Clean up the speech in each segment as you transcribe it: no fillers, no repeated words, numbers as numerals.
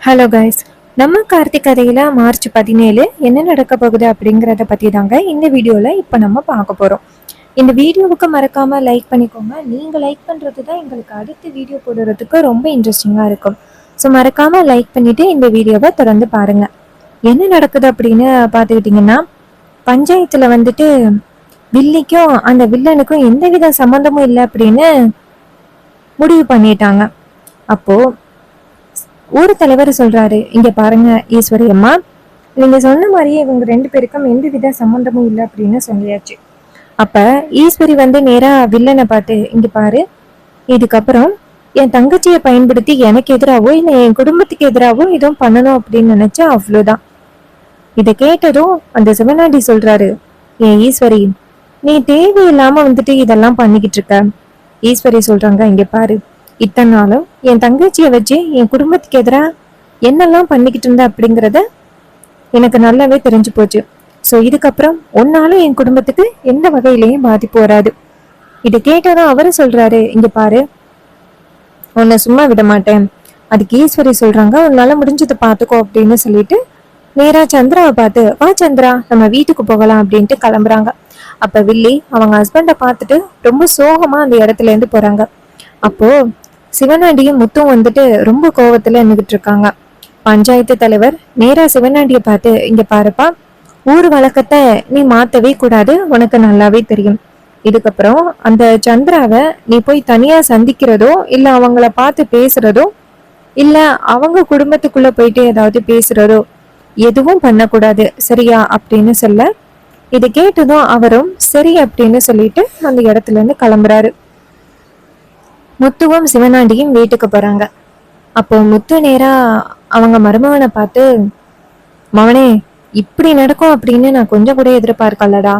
Hello guys. நம்ம கார்த்திக் கதையில March 17 என்ன நடக்க போகுது அப்படிங்கிறத பத்தி தாங்க இந்த வீடியோல இப்போ நம்ம பார்க்க போறோம். இந்த வீடியோவுக்கு மறக்காம லைக் பண்ணிக்கோங்க. நீங்க லைக் பண்றது தான் எங்களுக்கு அடுத்த வீடியோ போடுறதுக்கு ரொம்ப இன்ட்ரெஸ்டிங்கா இருக்கும். ஸோ மறக்காம லைக் பண்ணிட்டு இந்த வீடியோவை தொடர்ந்து பாருங்க. என்ன நடக்குது அப்படின்னு பார்த்துக்கிட்டிங்கன்னா, பஞ்சாயத்துல வந்துட்டு வில்லிக்கும் அந்த வில்லனுக்கும் எந்தவித சம்மந்தமும் இல்லை அப்படின்னு முடிவு பண்ணிட்டாங்க. அப்போ ஊர் தலைவர் சொல்றாரு, இங்க பாருங்க ஈஸ்வரி அம்மா, நீங்க சொன்ன மாதிரியே இவங்க ரெண்டு பேருக்கும் எந்தவித சம்பந்தமும் இல்லை அப்படின்னு சொல்லியாச்சு. அப்ப ஈஸ்வரி வந்து நேரா வில்லனை பார்த்து, இங்க பாரு, இதுக்கப்புறம் என் தங்கச்சியை பயன்படுத்தி எனக்கு எதிராவோ இல்லை என் குடும்பத்துக்கு எதிராவோ எதுவும் பண்ணணும் அப்படின்னு நினைச்சா அவ்வளவுதான். இதை கேட்டதும் அந்த சிவனாண்டி சொல்றாரு, ஏன் ஈஸ்வரி, நீ தேவையில்லாம வந்துட்டு இதெல்லாம் பண்ணிக்கிட்டு இருக்க. ஈஸ்வரி சொல்றாங்க, இங்க பாரு, இத்தனை நாளும் என் தங்கச்சியை வச்சு என் குடும்பத்துக்கு எதிராக என்னெல்லாம் பண்ணிக்கிட்டு இருந்த அப்படிங்கிறத எனக்கு நல்லாவே தெரிஞ்சு போச்சு. ஸோ இதுக்கப்புறம் ஒன்னாலும் என் குடும்பத்துக்கு எந்த வகையிலையும் பாதிப்பு வராது. இது கேட்டதும் அவரு சொல்றாரு, இங்க பாரு, உன்னை சும்மா விட மாட்டேன். அதுக்கு ஈஸ்வரி சொல்றாங்க, உன்னால முடிஞ்சதை பார்த்துக்கோ அப்படின்னு சொல்லிட்டு நேரா சந்திராவை பார்த்து, வா சந்திரா, நம்ம வீட்டுக்கு போகலாம் அப்படின்ட்டு கிளம்புறாங்க. அப்ப வில்லி அவங்க ஹஸ்பண்டை பார்த்துட்டு ரொம்ப சோகமா அந்த இடத்துல இருந்து போறாங்க. அப்போ சிவனாண்டியும் முத்தும் வந்துட்டு ரொம்ப கோவத்துல நின்றுட்டு இருக்காங்க. பஞ்சாயத்து தலைவர் நேரா சிவனாண்டிய பார்த்து, இங்க பாருப்பா, ஊர் வழக்கத்தை நீ மாத்தவே கூடாது, உனக்கு நல்லாவே தெரியும். இதுக்கப்புறம் அந்த சந்திராவை நீ போய் தனியா சந்திக்கிறதோ இல்ல அவங்கள பார்த்து பேசுறதோ இல்ல அவங்க குடும்பத்துக்குள்ள போயிட்டு ஏதாவது பேசுறதோ எதுவும் பண்ணக்கூடாது, சரியா அப்படின்னு சொல்ல, இதை கேட்டதும் அவரும் சரி அப்படின்னு சொல்லிட்டு அந்த இடத்துல இருந்து கிளம்புறாரு. முத்துவும் சிவனாண்டியும் வீட்டுக்கு போறாங்க. அப்போ முத்து நேரா அவங்க மருமகனை பார்த்து, மவனே, இப்படி நடக்கும் அப்படின்னு நான் கொஞ்சம் கூட எதிர்பார்க்கலடா.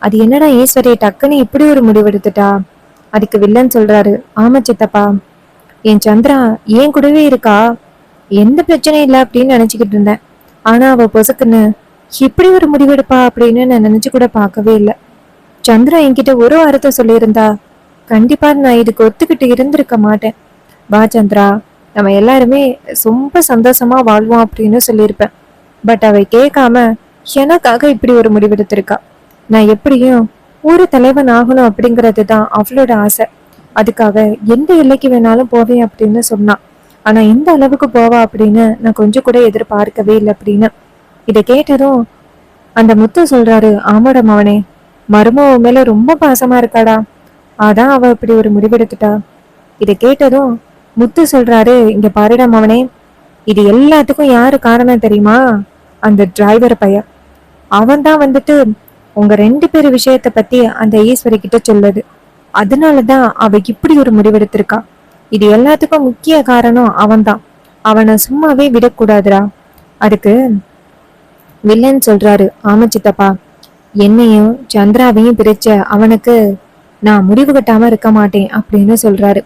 அது என்னடா ஈஸ்வரி டக்குன்னு இப்படி ஒரு முடிவெடுத்துட்டா? அதுக்கு வில்லன் சொல்றாரு, ஆமா சித்தப்பா, என் சந்திரா ஏன் கூடவே இருக்கா, எந்த பிரச்சனையும் இல்லை அப்படின்னு நினைச்சுக்கிட்டு இருந்தேன். ஆனா அவ பொசுக்குன்னு இப்படி ஒரு முடிவெடுப்பா அப்படின்னு நான் நினைச்சு கூட பார்க்கவே இல்லை. சந்திரா என்கிட்ட ஒரு வார்த்தை சொல்லியிருந்தா கண்டிப்பா நான் இதுக்கு ஒத்துக்கிட்டு இருந்திருக்க மாட்டேன். வா சந்திரா, நம்ம எல்லாருமே ரொம்ப சந்தோஷமா வாழ்வோம் அப்படின்னு சொல்லியிருப்பேன். பட் அவ கேட்காம எனக்காக இப்படி ஒரு முடிவெடுத்திருக்கா. நான் எப்படியும் ஊரு தலைவன் ஆகணும் அப்படிங்கிறது தான் அவளோட ஆசை. அதுக்காக எந்த எல்லைக்கு வேணாலும் போவேன் அப்படின்னு சொன்னான். ஆனா இந்த அளவுக்கு போவா அப்படின்னு நான் கொஞ்சம் கூட எதிர்பார்க்கவே இல்லை அப்படின்னு. இதை கேட்டதும் அந்த முத்து சொல்றாரு, ஆமாடா மவனே, மருமவ மேல ரொம்ப பாசமா இருக்காடா, அதான் அவ இப்படி ஒரு முடிவெடுத்துட்டா. இதை கேட்டதும் முத்து சொல்றாரு, இங்க பாருடா மவனே, இது எல்லாத்துக்கும் யாரு காரணம் தெரியுமா? அந்த டிரைவர் பையன். அவன் தான் வந்துட்டு உங்க ரெண்டு பேரு விஷயத்த பத்தி அந்த ஈஸ்வரி கிட்ட சொல்லுது. அதனாலதான் அவ இப்படி ஒரு முடிவெடுத்திருக்கா. இது எல்லாத்துக்கும் முக்கிய காரணம் அவன்தான். அவனை சும்மாவே விடக்கூடாதுடா. அதுக்கு வில்லன் சொல்றாரு, ஆமா சித்தப்பா, என்னையும் சந்திராவையும் பிரிச்ச அவனுக்கு நான் முடிவு கட்டாம இருக்க மாட்டேன் அப்படின்னு சொல்றாரு.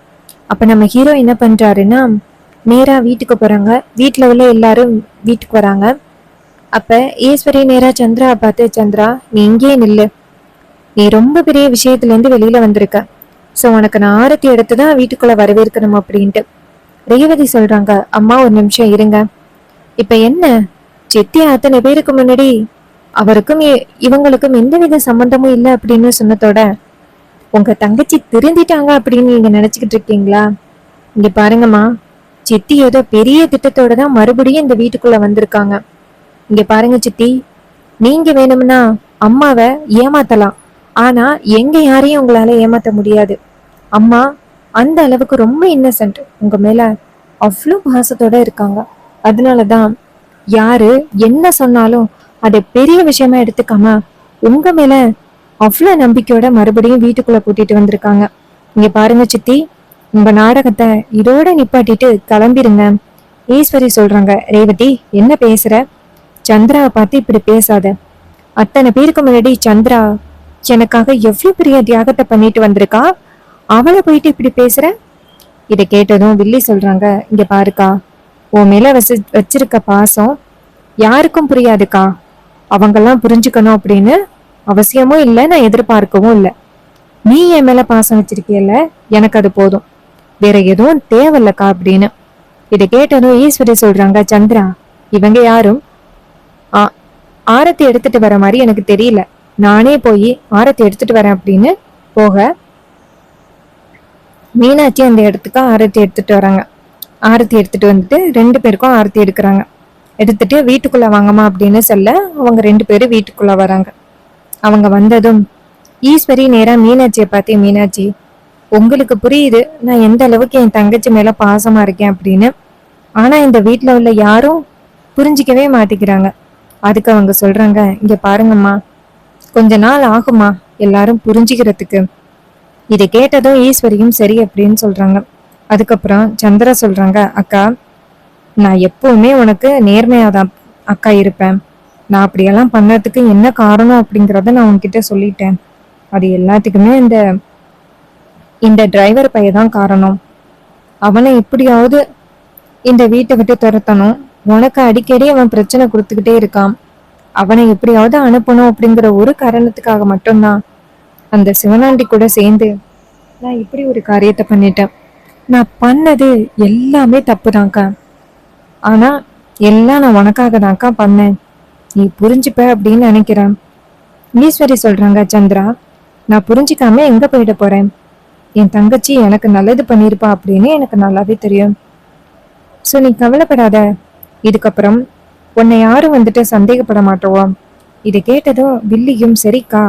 அப்ப நம்ம ஹீரோ என்ன பண்றாருன்னா, நேரா வீட்டுக்கு போறாங்க. வீட்டுல உள்ள எல்லாரும் வீட்டுக்கு வராங்க. அப்ப ஈஸ்வரி நேரா சந்திராவை பார்த்து, சந்திரா, நீ இங்கேயே நில்லு, நீ ரொம்ப பெரிய விஷயத்துல இருந்து வெளியில வந்திருக்க. சோ உனக்கு நான் ஆரத்தி எடுத்துதான் வீட்டுக்குள்ள வரவேற்கணும் அப்படின்ட்டு. ரேவதி சொல்றாங்க, அம்மா ஒரு நிமிஷம் இருங்க. இப்ப என்ன, சித்தி அத்தனை பேருக்கு முன்னாடி அவருக்கும் இவங்களுக்கும் எந்தவித சம்பந்தமும் இல்லை அப்படின்னு சொன்னதோட உங்க தங்கச்சி திருந்திட்டாங்க அப்படின்னு நீங்க நினைச்சுக்கிட்டு இருக்கீங்களா? இங்க பாருங்கம்மா, சித்தி ஏதோ பெரிய திட்டத்தோட தான் மறுபடியும் இந்த வீட்டுக்குள்ள வந்திருக்காங்க. இங்க பாருங்க சித்தி, நீங்க வேணும்னா அம்மாவை ஏமாத்தலாம், ஆனா எங்க யாரையும் உங்களால ஏமாத்த முடியாது. அம்மா அந்த அளவுக்கு ரொம்ப இன்னசென்ட், உங்க மேல அவ்வளோ பாசத்தோட இருக்காங்க. அதனாலதான் யாரு என்ன சொன்னாலும் அதை பெரிய விஷயமா எடுத்துக்காம உங்க மேல அவ்வளோ நம்பிக்கையோட மறுபடியும் வீட்டுக்குள்ள கூட்டிட்டு வந்திருக்காங்க. இங்க பாருங்க சித்தி, உங்க நாடகத்தை இதோட நிப்பாட்டிட்டு கிளம்பிருங்க. ஈஸ்வரி சொல்றாங்க, ரேவதி என்ன பேசுற? சந்திராவை பார்த்து இப்படி பேசாத. அத்தனை பேருக்கு முன்னாடி சந்திரா எனக்காக எவ்வளவு பெரிய தியாகத்தை பண்ணிட்டு வந்திருக்கா, அவளை போயிட்டு இப்படி பேசுற? இதை கேட்டதும் வில்லி சொல்றாங்க, இங்க பாருக்கா, உன் மேல வச்சிருக்க பாசம் யாருக்கும் புரியாதுக்கா. அவங்கெல்லாம் புரிஞ்சுக்கணும் அப்படின்னு அவசியமும் இல்லை, நான் எதிர்பார்க்கவும் இல்லை. நீ என் மேல பாசம் வச்சிருக்கியல்ல, எனக்கு அது போதும், வேற எதுவும் தேவையில்லக்கா அப்படின்னு. இதை கேட்டதும் ஈஸ்வரி சொல்றாங்க, சந்திரா, இவங்க யாரும் ஆ- ஆரத்தி எடுத்துட்டு வர மாதிரி எனக்கு தெரியல. நானே போய் ஆரத்தி எடுத்துட்டு வரேன் அப்படின்னு போக மீனாட்சி அந்த இடத்துக்கு ஆரத்தி எடுத்துட்டு வராங்க. ஆரத்தி எடுத்துட்டு வந்துட்டு ரெண்டு பேருக்கும் ஆரத்தி எடுக்கிறாங்க. எடுத்துட்டு வீட்டுக்குள்ள வாங்கம்மா அப்படின்னு சொல்ல அவங்க ரெண்டு பேரும் வீட்டுக்குள்ள வராங்க. அவங்க வந்ததும் ஈஸ்வரி நேரா மீனாட்சியை பார்த்து, மீனாட்சி, உங்களுக்கு புரியுது நான் எந்த அளவுக்கு என் தங்கச்சி மேல பாசமா இருக்கேன் அப்படின்னு. ஆனா இந்த வீட்டுல உள்ள யாரும் புரிஞ்சிக்கவே மாட்டேங்கிறாங்க. அதுக்கு அவங்க சொல்றாங்க, இங்க பாருங்கம்மா, கொஞ்ச நாள் ஆகுமா எல்லாரும் புரிஞ்சுக்கிறதுக்கு. இதை கேட்டதும் ஈஸ்வரியும் சரி அப்படின்னு சொல்றாங்க. அதுக்கப்புறம் சந்திரா சொல்றாங்க, அக்கா, நான் எப்பவுமே உனக்கு நேர்மையாதான் அக்கா இருப்பேன். நான் அப்படியெல்லாம் பண்ணதுக்கு என்ன காரணம் அப்படிங்கிறத நான் உன்கிட்ட சொல்லிட்டேன். அது எல்லாத்துக்குமே இந்த இந்த டிரைவர் பையதான் காரணம். அவனை எப்படியாவது இந்த வீட்டை விட்டு துரத்தணும். உனக்கு அடிக்கடி அவன் பிரச்சனை கொடுத்துக்கிட்டே இருக்கான். அவனை எப்படியாவது அனுப்பணும் அப்படிங்கிற ஒரு காரணத்துக்காக மட்டும்தான் அந்த சிவனாண்டி கூட சேர்ந்து நான் இப்படி ஒரு காரியத்தை பண்ணிட்டேன். நான் பண்ணது எல்லாமே தப்புதான்க்கா. ஆனா எல்லாம் நான் உனக்காக தான்க்கா பண்ணேன். நீ புரிஞ்சுப்ப அப்படின்னு நினைக்கிறேன். ஈஸ்வரி சொல்றாங்க, சந்திரா, நான் புரிஞ்சுக்காம எங்க போயிட போறேன். என் தங்கச்சி எனக்கு நல்லது பண்ணிருப்பா அப்படின்னு எனக்கு நல்லாவே தெரியும். சோ நீ கவலைப்படாத. இதுக்கப்புறம் உன்னை யாரும் வந்துட்டு சந்தேகப்பட மாட்டோம். இதை கேட்டதும் வில்லியும், சரிக்கா,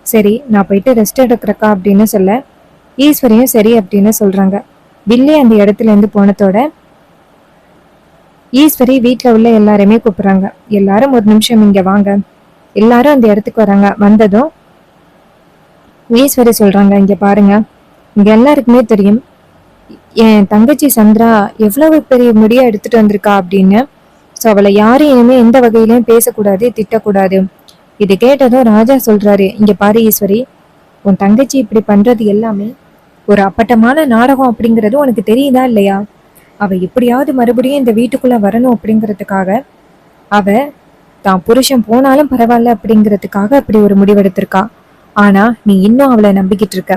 சரி நான் போயிட்டு ரெஸ்ட் எடுக்கிறக்கா அப்படின்னு சொல்ல ஈஸ்வரியும் சரி அப்படின்னு சொல்றாங்க. வில்லி அந்த இடத்துல இருந்து போனதோட ஈஸ்வரி வீட்டுல உள்ள எல்லாருமே கூப்பிடுறாங்க. எல்லாரும் ஒரு நிமிஷம் இங்க வாங்க. எல்லாரும் அந்த இடத்துக்கு வராங்க. வந்ததும் ஈஸ்வரி சொல்றாங்க, இங்க பாருங்க, இங்க எல்லாருக்குமே தெரியும் என் தங்கச்சி சந்திரா எவ்வளவு பெரிய முடியா எடுத்துட்டு வந்திருக்கா அப்படின்னு. சோ அவளை யாரும் இனிமே எந்த வகையிலயும் பேசக்கூடாது, திட்டக்கூடாது. இது கேட்டதும் ராஜா சொல்றாரு, இங்க பாரு ஈஸ்வரி, உன் தங்கச்சி இப்படி பண்றது எல்லாமே ஒரு அப்பட்டமான நாடகம் அப்படிங்கிறது உனக்கு தெரியுதா இல்லையா? அவ எப்படியாவது மறுபடியும் இந்த வீட்டுக்குள்ள வரணும் அப்படிங்கிறதுக்காக, அவ தான் புருஷன் போனாலும் பரவாயில்ல அப்படிங்கிறதுக்காக அப்படி ஒரு முடிவெடுத்திருக்கா. ஆனா நீ இன்னும் அவளை நம்பிக்கிட்டு இருக்க.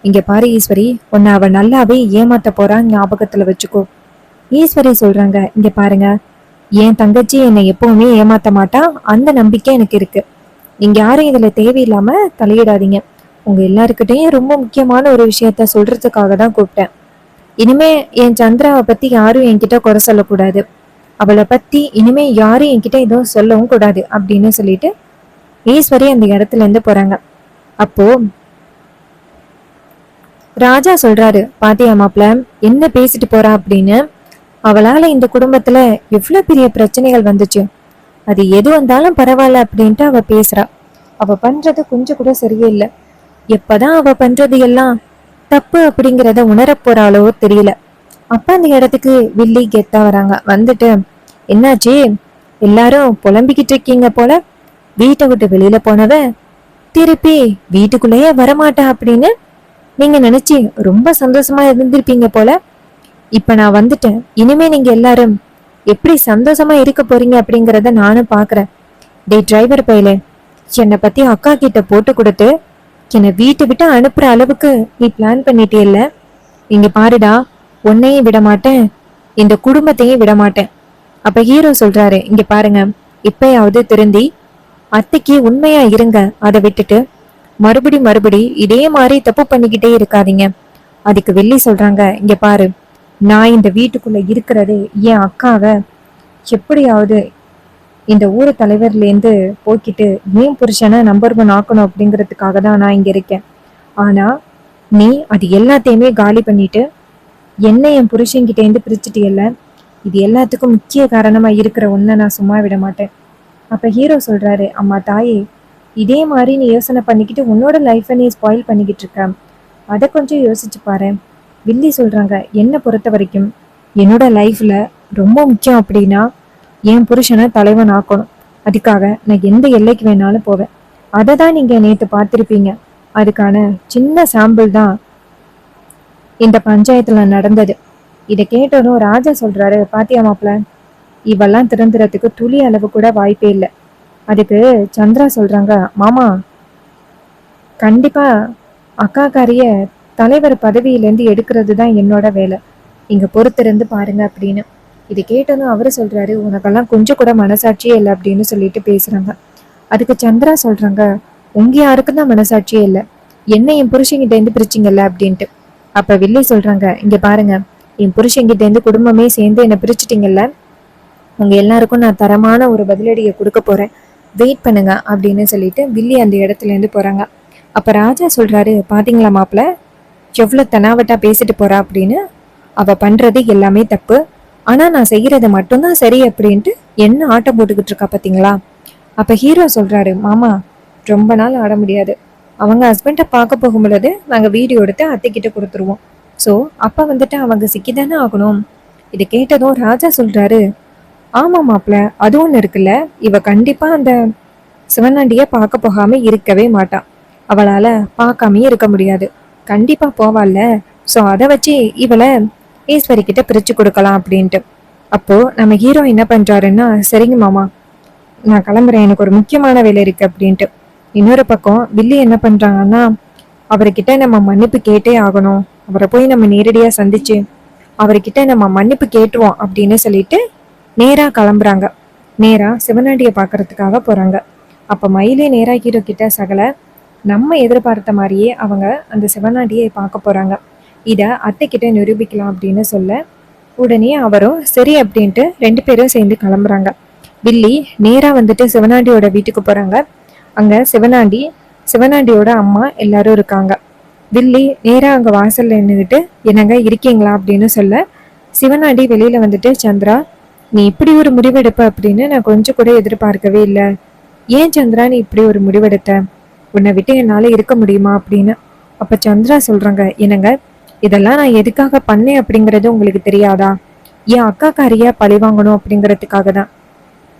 இங்க பாரு ஈஸ்வரி, உன்னை அவ நல்லாவே ஏமாத்த போறான்னு ஞாபகத்துல வச்சுக்கோ. ஈஸ்வரி சொல்றாங்க, இங்க பாருங்க, என் தங்கச்சி என்னை எப்பவுமே ஏமாத்த மாட்டா, அந்த நம்பிக்கை எனக்கு இருக்கு. நீங்க யாரும் இதுல தேவையில்லாம தலையிடாதீங்க. உங்க எல்லாருக்கிட்டையும் ரொம்ப முக்கியமான ஒரு விஷயத்த சொல்றதுக்காக தான் கூப்பிட்டேன். இனிமே என் சந்திராவை பத்தி யாரும் என்கிட்ட குறை சொல்லக்கூடாது. அவளை பத்தி இனிமே யாரும் என்கிட்ட எதுவும் சொல்லவும் கூடாது அப்படின்னு சொல்லிட்டு ஈஸ்வரி அந்த இடத்துல இருந்து போறாங்க. அப்போ ராஜா சொல்றாரு, பாத்தியா மாப்ள என்ன பேசிட்டு போறா அப்படின்னு. அவளால இந்த குடும்பத்துல எவ்வளவு பெரிய பிரச்சனைகள் வந்துச்சு. அது எது வந்தாலும் பரவாயில்ல அப்படின்ட்டு அவ பேசுறா. அவ பண்றது கொஞ்சம் கூட சரியே இல்லை. எப்பதான் அவ பண்றது எல்லாம் தப்பு அப்படிங்கிறத உணரப் போறாளோ தெரியல. அப்ப அந்த இடத்துக்கு வில்லி கெத்தா வராங்க. வந்துட்டு, என்னாச்சு, எல்லாரும் புலம்பிக்கிட்டு இருக்கீங்க போல. வீட்டை விட்டு வெளியில போனவ திருப்பி வீட்டுக்குள்ளேயே வரமாட்டா அப்படின்னு நீங்க நினைச்சு ரொம்ப சந்தோஷமா இருந்திருப்பீங்க போல. இப்ப நான் வந்துட்டேன். இனிமே நீங்க எல்லாரும் எப்படி சந்தோஷமா இருக்க போறீங்க அப்படிங்கறத நானும் பாக்குறேன். டே டிரைவர் பையலே, என்னை பத்தி அக்கா கிட்ட போட்டு கொடுத்து என்னை வீட்டை விட்டு அனுப்புற அளவுக்கு நீ பிளான் பண்ணிட்டியல்ல. இங்க பாருடா, உன்னையும் விட மாட்டேன், இந்த குடும்பத்தையும் விட மாட்டேன். அப்ப ஹீரோ சொல்றாரு, இங்க பாருங்க, இப்பயாவது திருந்தி அத்தைக்கு உண்மையா இருங்க. அதை விட்டுட்டு மறுபடி இதே மாதிரி தப்பு பண்ணிக்கிட்டே இருக்காதீங்க. அதுக்கு வெள்ளி சொல்றாங்க, இங்க பாரு, நான் இந்த வீட்டுக்குள்ள இருக்கிறதே என் அக்காவை எப்படியாவது இந்த ஊர் தலைவர்லேருந்து போக்கிட்டு ஏன் புருஷனை நம்பர் 1 ஆக்கணும் அப்படிங்கிறதுக்காக தான் நான் இங்க இருக்கேன். ஆனா நீ அது எல்லாத்தையுமே காலி பண்ணிட்டு என்ன என் புருஷன்கிட்டேருந்து பிரிச்சுட்டியல்ல, இது எல்லாத்துக்கும் முக்கிய காரணமா இருக்கிற உன்னை நான் சும்மா விட மாட்டேன். அப்ப ஹீரோ சொல்றாரு, அம்மா தாயே, இதே மாதிரி நீ யோசனை பண்ணிக்கிட்டு உன்னோட லைஃபை நீ ஸ்பாயில் பண்ணிக்கிட்டு இருக்க. அதை கொஞ்சம் யோசிச்சு பாரு. வில்லி சொல்றாங்க, என்னை பொறுத்த வரைக்கும் என்னோட லைஃப்ல ரொம்ப முக்கியம் அப்படின்னா என் புருஷனை தலைவன் ஆக்கணும். அதுக்காக நான் எந்த எல்லைக்கு வேணாலும் போவேன். அதை தான் நீங்க நேத்து பார்த்திருப்பீங்க. அதுக்கான சின்ன சாம்பிள் தான் இந்த பஞ்சாயத்துல நடந்தது. இதை கேட்டதும் ராஜா சொல்றாரு, பாத்தியா மாப்ள, இவெல்லாம் திறந்துறதுக்கு துளி அளவு கூட வாய்ப்பே இல்லை. அதுக்கு சந்திரா சொல்றாங்க, மாமா, கண்டிப்பா அக்காக்காரிய தலைவர் பதவியிலேருந்து எடுக்கிறது தான் என்னோட வேலை. இங்க பொறுத்திருந்து பாருங்க அப்படின்னு. இது கேட்டதும் அவரு சொல்றாரு, உனக்கெல்லாம் கொஞ்சம் கூட மனசாட்சியே இல்லை அப்படின்னு சொல்லிட்டு பேசுறாங்க. அதுக்கு சந்திரா சொல்றாங்க, உங்க யாருக்கும் தான் மனசாட்சியே இல்லை, என்ன என் புருஷன்கிட்ட இருந்து பிரிச்சிங்கல்ல அப்படின்ட்டு. அப்ப வில்லி சொல்றாங்க, இங்க பாருங்க, என் புருஷன்கிட்ட இருந்து குடும்பமே சேர்ந்து என்னை பிரிச்சுட்டீங்கல்ல, உங்க எல்லாருக்கும் நான் தரமான ஒரு பதிலடியை கொடுக்க போறேன், வெயிட் பண்ணுங்க அப்படின்னு சொல்லிட்டு வில்லி அந்த இடத்துல இருந்து போறாங்க. அப்ப ராஜா சொல்றாரு, பாத்தீங்களா மாப்பிள்ள, எவ்வளவு தெனாவட்டா பேசிட்டு போறா அப்படின்னு, அவ பண்றது எல்லாமே தப்பு, ஆனா நான் செய்யறது மட்டும்தான் சரி அப்படின்ட்டு என்ன ஆட்டம் போட்டுக்கிட்டு இருக்கா பாத்தீங்களா. அப்ப ஹீரோ சொல்றாரு, மாமா ரொம்ப நாள் ஆட முடியாது, அவங்க ஹஸ்பண்டை பார்க்க போகும் பொழுது நாங்க வீடியோ எடுத்து அத்தைக்கிட்ட கொடுத்துருவோம், ஸோ அப்ப வந்துட்டு அவங்க சிக்கிதானே ஆகணும். இது கேட்டதும் ராஜா சொல்றாரு, ஆமா மாப்பிள்ள, அது ஒண்ணு இருக்குல்ல, இவ கண்டிப்பா அந்த சிவனாண்டிய பார்க்க போகாம இருக்கவே மாட்டான், அவளால பார்க்காமயே இருக்க முடியாது, கண்டிப்பா போவாள்ல, ஸோ அதை வச்சு இவளை ஈஸ்வரி கிட்ட பிரிச்சு கொடுக்கலாம் அப்படின்ட்டு. அப்போ நம்ம ஹீரோ என்ன பண்றாருன்னா, சரிங்க மாமா நான் கிளம்புறேன், எனக்கு ஒரு முக்கியமான வேலை இருக்கு அப்படின்ட்டு. இன்னொரு பக்கம் வில்லி என்ன பண்றாங்கன்னா, அவர்கிட்ட நம்ம மன்னிப்பு கேட்டே ஆகணும், அவரை போய் நம்ம நேரடியா சந்திச்சு அவர்கிட்ட நம்ம மன்னிப்பு கேட்டுருவோம் அப்படின்னு சொல்லிட்டு நேரா கிளம்புறாங்க. நேரா சிவனாண்டியை பாக்குறதுக்காக போறாங்க. அப்ப மயிலே நேரா ஹீரோ கிட்ட, சகல நம்ம எதிர்பார்த்த மாதிரியே அவங்க அந்த சிவனாண்டியை பார்க்க போறாங்க, இத அத்தை கிட்ட நிரூபிக்கலாம் அப்படின்னு சொல்ல, உடனே அவரும் சரி அப்படின்ட்டு 2 பேரும் சேர்ந்து கிளம்புறாங்க. வில்லி நேரா வந்துட்டு சிவனாண்டியோட வீட்டுக்கு போறாங்க. அங்க சிவனாண்டியோட அம்மா எல்லாரும் இருக்காங்க. வில்லி நேரா அங்க வாசல்ல நின்றுட்டு, என்னங்க இருக்கீங்களா அப்படின்னு சொல்ல, சிவனாண்டி வெளியில வந்துட்டு, சந்திரா நீ இப்படி ஒரு முடிவெடுப்ப அப்படின்னு நான் கொஞ்சம் கூட எதிர்பார்க்கவே இல்லை, ஏன் சந்திரா நீ இப்படி ஒரு முடிவெடுத்த, உன்னை விட்டு என்னால இருக்க முடியுமா அப்படின்னு. அப்ப சந்திரா சொல்றாங்க, என்னங்க இதெல்லாம் நான் எதுக்காக பண்ணேன் அப்படிங்கறது உங்களுக்கு தெரியாதா, என் அக்காக்காரிய பழி வாங்கணும் அப்படிங்கறதுக்காக தான்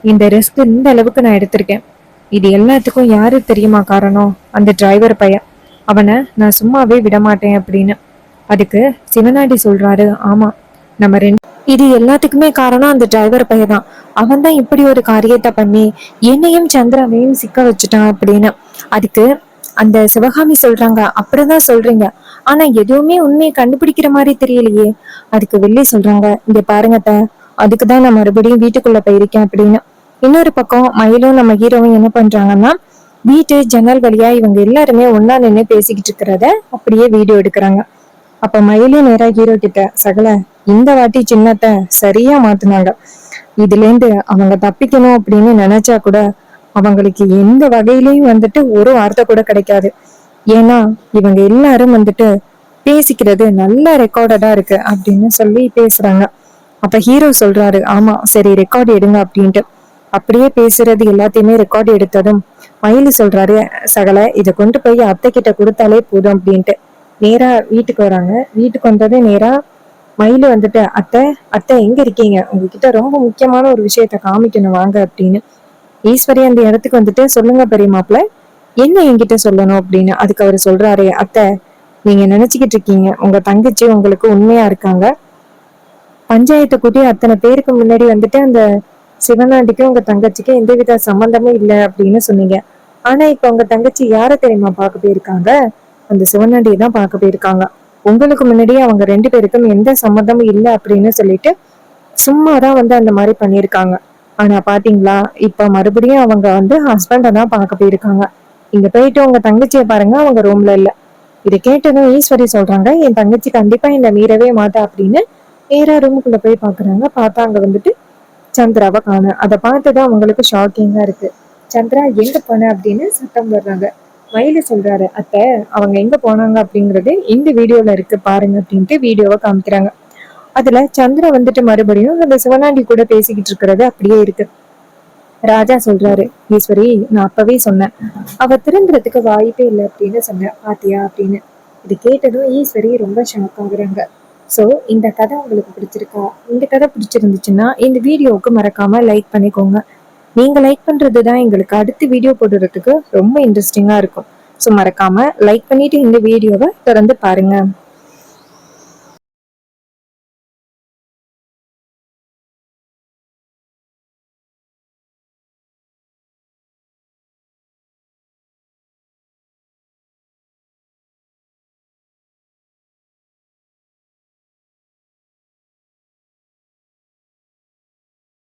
இந்த ரிஸ்க் இந்த அளவுக்கு நான் எடுத்திருக்கேன். இது எல்லாத்துக்கும் யாரு தெரியுமா காரணம், அந்த டிரைவர் பையன், அவனை நான் சும்மாவே விடமாட்டேன் அப்படின்னு. அதுக்கு சிவனாண்டி சொல்றாரு, ஆமா நம்ம இது எல்லாத்துக்குமே காரணம் அந்த டிரைவர் பையன் தான், அவன் தான் இப்படி ஒரு காரியத்தை பண்ணி என்னையும் சந்திராவையும் சிக்க வச்சுட்டான் அப்படின்னு. அதுக்கு அந்த சிவகாமி சொல்றாங்க, அப்படிதான் சொல்றீங்க, ஆனா எதுவுமே உண்மையை கண்டுபிடிக்கிற மாதிரி தெரியலையே. அதுக்கு வெள்ளி சொல்றாங்க, இங்க பாருங்கத்த, அதுக்குதான் நான் மறுபடியும் வீட்டுக்குள்ள போயிருக்கேன் அப்படின்னு. இன்னொரு பக்கம் மயிலும் நம்ம ஹீரோவும் என்ன பண்றாங்கன்னா, வீட்டு ஜன்னல் வழியா இவங்க எல்லாருமே ஒன்னா நின்று பேசிக்கிட்டு இருக்கிறத அப்படியே வீடியோ எடுக்கிறாங்க. அப்ப மயிலே நேரா ஹீரோ கிட்ட, சகல இந்த வாட்டி சின்னத்தை சரியா மாத்துனாங்க, இதுல இருந்து அவங்க தப்பிக்கணும் அப்படின்னு நினைச்சா கூட அவங்களுக்கு எந்த வகையிலயும் வந்துட்டு ஒரு வார்த்தை கூட கிடைக்காது, ஏன்னா இவங்க எல்லாரும் வந்துட்டு பேசிக்கிறது நல்ல ரெக்கார்டடா இருக்கு அப்படின்னு சொல்லி பேசுறாங்க. அப்ப ஹீரோ சொல்றாரு, ஆமா சரி ரெக்கார்டு எடுங்க அப்படின்ட்டு. அப்படியே பேசுறது எல்லாத்தையுமே ரெக்கார்டு எடுத்ததும் மயிலு சொல்றாரு, சகல இதை கொண்டு போய் அத்தை கிட்ட கொடுத்தாலே போதும் அப்படின்ட்டு. நேரா வீட்டுக்கு வராங்க. வீட்டுக்கு வந்ததே நேரா மயிலு வந்துட்டு, அத்தை அத்தை எங்க இருக்கீங்க, உங்ககிட்ட ரொம்ப முக்கியமான ஒரு விஷயத்த காமிக்கணும் வாங்க அப்படின்னு. ஈஸ்வரி அந்த இடத்துக்கு வந்துட்டு, சொல்லுங்க பெரியமாப்ல, என்ன என்கிட்ட சொல்லணும் அப்படின்னு. அதுக்கு அவரு சொல்றாரு, அத்தை நீங்க நினைச்சுக்கிட்டு இருக்கீங்க உங்க தங்கச்சி உங்களுக்கு உண்மையா இருக்காங்க, பஞ்சாயத்தை கூட்டி அத்தனை பேருக்கு முன்னாடி வந்துட்டு அந்த சிவனாண்டிக்கும் உங்க தங்கச்சிக்கு எந்தவித சம்பந்தமும் இல்லை அப்படின்னு சொன்னீங்க, ஆனா இப்ப உங்க தங்கச்சி யார தெரியுமா பார்க்க போயிருக்காங்க, அந்த சிவனாண்டியை தான் பார்க்க போயிருக்காங்க, உங்களுக்கு முன்னாடியே அவங்க 2 பேருக்கும் எந்த சம்மந்தமும் இல்லை அப்படின்னு சொல்லிட்டு சும்மாதான் வந்து அந்த மாதிரி பண்ணியிருக்காங்க. ஆனா பாத்தீங்களா, இப்ப மறுபடியும் அவங்க வந்து ஹஸ்பண்டை தான் பார்க்க போயிருக்காங்க, இங்க போயிட்டு உங்க தங்கச்சியை பாருங்க, அவங்க ரூம்ல இல்ல. இதை கேட்டதும் ஈஸ்வரி சொல்றாங்க, என் தங்கச்சி கண்டிப்பா என்னை மீறவே மாட்டா அப்படின்னு. நேரா ரூமுக்குள்ள போய் பாக்குறாங்க. பார்த்தா அங்க வந்துட்டு சந்திராவை காண. அதை பார்த்துதான் அவங்களுக்கு ஷாக்கிங்கா இருக்கு. சந்திரா எங்க போன அப்படின்னு சத்தம் வர்றாங்க. மயில சொல்றாரு, அத்தை அவங்க எங்க போனாங்க அப்படிங்கறது இந்த வீடியோல இருக்கு பாருங்க அப்படின்ட்டு வீடியோவை காமிக்கிறாங்க. அதுல சந்திரா வந்துட்டு மறுபடியும் அந்த சிவனாண்டி கூட பேசிக்கிட்டு இருக்கிறது அப்படியே இருக்கு. ராஜா சொல்றாரு, ஈஸ்வரி நான் அப்பவே சொன்னேன், அவ திருந்துறதுக்கு வாய்ப்பே இல்லை அப்படின்னு சொன்னேன், பாத்தியா அப்படின்னு. இது கேட்டதும் ஈஸ்வரி ரொம்ப ஷாக் ஆகுறாங்க. ஸோ இந்த கதை உங்களுக்கு பிடிச்சிருக்கா, இந்த கதை பிடிச்சிருந்துச்சுன்னா இந்த வீடியோவுக்கு மறக்காம லைக் பண்ணிக்கோங்க. நீங்க லைக் பண்றது தான் எங்களுக்கு அடுத்த வீடியோ போடுறதுக்கு ரொம்ப இன்ட்ரெஸ்டிங்கா இருக்கும். ஸோ மறக்காம லைக் பண்ணிட்டு இந்த வீடியோவை தொடர்ந்து பாருங்க.